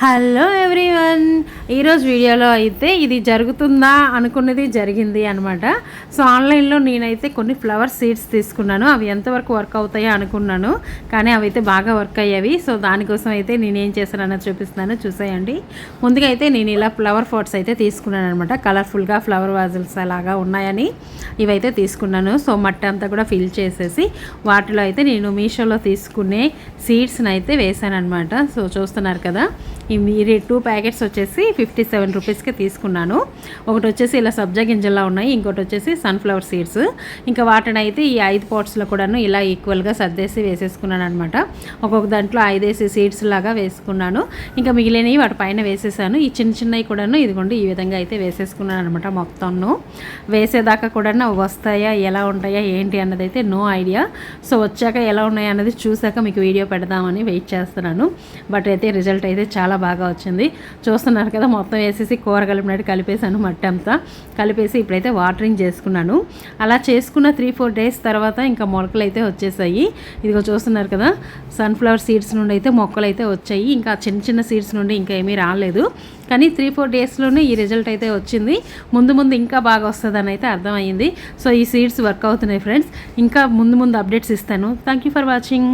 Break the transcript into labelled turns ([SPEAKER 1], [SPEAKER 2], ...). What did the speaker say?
[SPEAKER 1] Hello everyone, ఈరోజు వీడియోలో అయితే ఇది జరుగుతుందా అనుకున్నది జరిగింది అనమాట. సో ఆన్లైన్లో నేనైతే కొన్ని ఫ్లవర్ సీడ్స్ తీసుకున్నాను. అవి ఎంతవరకు వర్క్ అవుతాయో అనుకున్నాను, కానీ అవి అయితే బాగా వర్క్ అయ్యేవి. సో దానికోసం అయితే నేనేం చేశాను అన్నది చూపిస్తున్నాను, చూసేయండి. ముందుగా అయితే నేను ఇలా ఫ్లవర్ పాట్స్ అయితే తీసుకున్నాను అనమాట. కలర్ఫుల్గా ఫ్లవర్ వాజల్స్ అలాగా ఉన్నాయని ఇవైతే తీసుకున్నాను. సో మట్టి అంతా కూడా ఫిల్ చేసేసి వాటిలో అయితే నేను మీషోలో తీసుకునే సీడ్స్ని అయితే వేసాను అనమాట. సో చూస్తున్నారు కదా, ఈ 2 ప్యాకెట్స్ వచ్చేసి 57 రూపీస్కి తీసుకున్నాను. ఒకటి వచ్చేసి ఇలా సబ్జా గింజల్లా ఉన్నాయి, ఇంకోటి వచ్చేసి సన్ఫ్లవర్ సీడ్స్. ఇంకా వాటిని అయితే ఈ 5 పాట్స్లో కూడాను ఇలా ఈక్వల్గా సర్దేసి వేసేసుకున్నాను అనమాట. ఒక్కొక్క దాంట్లో 5 సీడ్స్ లాగా వేసుకున్నాను. ఇంకా మిగిలినవి వాటి పైన వేసేసాను. ఈ చిన్న చిన్నవి కూడాను ఇదిగోండి ఈ విధంగా అయితే వేసేసుకున్నాను అనమాట. మొత్తంను వేసేదాకా కూడా వస్తాయా, ఎలా ఉంటాయా ఏంటి అన్నది అయితే నో ఐడియా. సో వచ్చాక ఎలా ఉన్నాయి అన్నది చూసాక మీకు వీడియో పెడదామని వెయిట్ చేస్తున్నాను. బట్ అయితే రిజల్ట్ అయితే చాలా బాగా వచ్చింది. చూస్తున్నారు కదా, మొత్తం వేసేసి కూర కలిపినట్టు కలిపేసాను. మట్టి అంతా కలిపేసి ఇప్పుడైతే వాటరింగ్ చేసుకున్నాను. అలా చేసుకున్న 3-4 డేస్ తర్వాత ఇంకా మొలకలు అయితే వచ్చేసాయి. ఇదిగో చూస్తున్నారు కదా, సన్ఫ్లవర్ సీడ్స్ నుండి అయితే మొక్కలు అయితే వచ్చాయి. ఇంకా చిన్న చిన్న సీడ్స్ నుండి ఇంకా ఏమీ రాలేదు, కానీ 3-4 డేస్లోనే ఈ రిజల్ట్ అయితే వచ్చింది. ముందు ముందు ఇంకా బాగా వస్తుందని అయితే అర్థమైంది. సో ఈ సీడ్స్ వర్క్ అవుతున్నాయి ఫ్రెండ్స్. ఇంకా ముందు అప్డేట్స్ ఇస్తాను. Thank you for watching.